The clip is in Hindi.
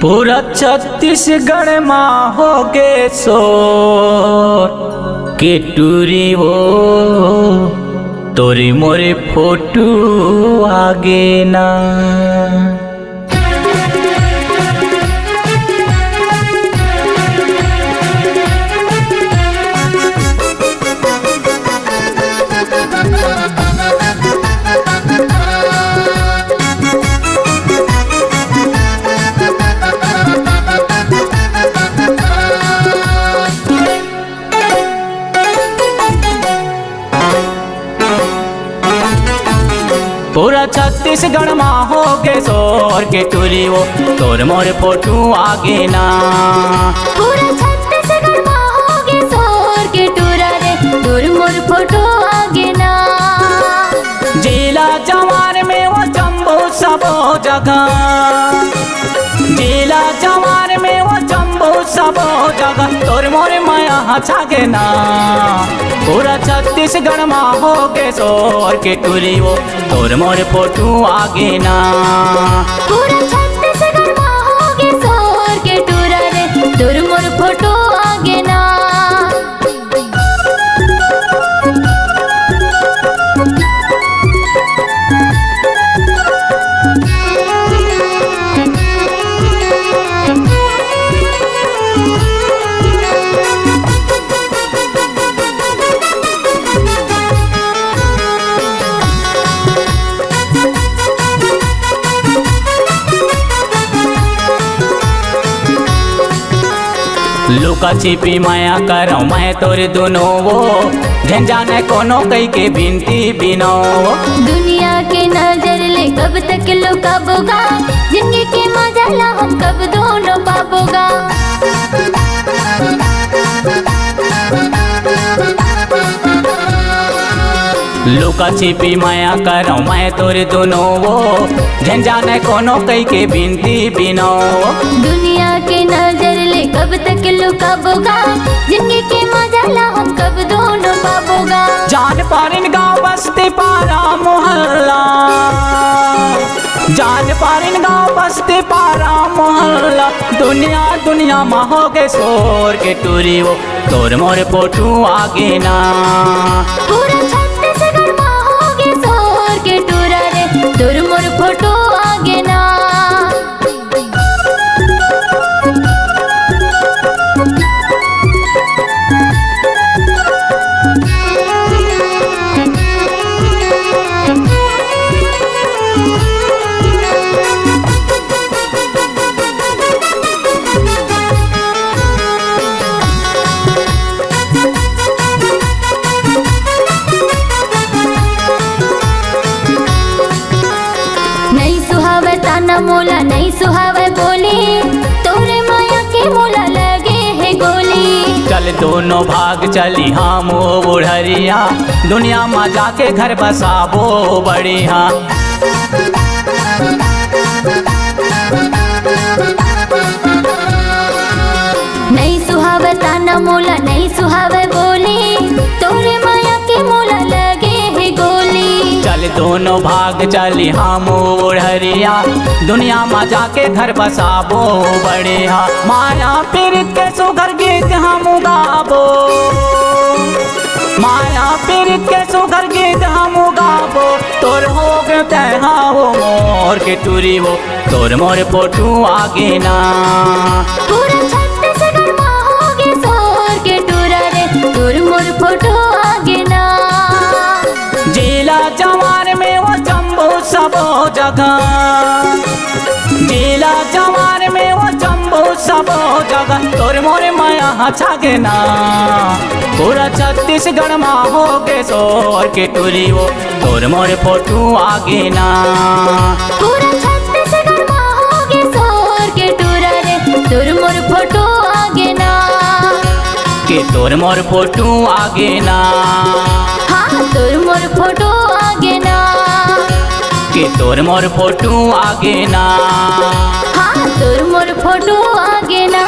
पूरा छत्तीसगढ़ माँ हो गे शोर के टूरी वो तोरी मोरे फोटो आगे ना। पूरा छत्तीसगढ़ माँ हो गे शोर के टूरी वो तोर मोर फोटो आगे ना। पूरा छत्तीसगढ़ माँ हो गे शोर के टूरा रे तोर मोर फोटो आगे ना। जिला जवार में वो जम्बू सबो जगह, जिला जवार में वो जम्बू सबो जगह तोर मोर माया छागे ना। पूरा छत्तीसगढ़ माँ हो गे शोर के टूरी वो तोर मोर फोटो आगे ना। पूरा छत्तीसगढ़ माँ हो गे शोर के टूरा रे तोर मोर फोटो आगे ना। लुका छिपी माया करो मैं तोरे दोनों वो झंझाने कोनो कई के बिनती बिनो। दुनिया के नजर ले कब तक लुकाबोगा, जिंदगी के मजा ला हम कब दोनों पाबोगा। लुका छिपी माया करो मैं तोरे दोनों वो झंझाने कोनो कई के बिनती बिनो। दुनिया के नजर ले कब तक लुकाबोगा, जिंदगी के मजा ला हम कब दोनों पाबोगा। जान पारिन गाँव बस्ती पारा मोहल्ला, जान पारिन गाँव बस्ती पारा मोहल्ला दुनिया दुनिया माँ हो गे शोर के टूरी वो तोर मोर फोटो आगे ना। पूरा छत्तीसगढ़ माँ हो गे शोर के टूरा रे तोर मोर फोटो आगे ना। मोला नहीं सुहावे बोली तोरे माया के मोला लगे है गोली। चल दोनों भाग चली हम वो बुढ़रिया दुनिया माँ जाके घर बसाबो बढ़िया। नहीं सुहावे ताना मोला नहीं सुहावे बोली तोरे माया के मोला लगे है गोली। चल दोनों भाग चली हम बुढ़रिया दुनिया माँ जाके घर बसाबो बढ़िया। माया पीड़ित के सुगर गीत हम गाबो, माया पीड़ित के सुगर गीत हम गाबो तोर हो गए तहा हो मोर के टूरी वो तोर मोर फोटो आगे ना। पूरा छत्तीसगढ़ माँ हो गे शोर के टूरा रे तोर मोर फोटो आगे ना। जिला जवार में वो जम्बू सबो जगह, जिला जवार में वो जम्बू सबो जगह तोर मोर माया छागे ना। पूरा छत्तीसगढ़ माँ हो गे शोर के टूरी वो तोर मोर फोटो आगे ना। पूरा छत्तीसगढ़ माँ हो गे शोर के टूरा रे तोर मोर फोटो आगे ना। के तोर मोर फोटो आगे ना। हाँ तोर मोर फोटो आगे ना। के तोर मोर फोटो आगे ना। हाँ तोर मोर फोटो आगे ना।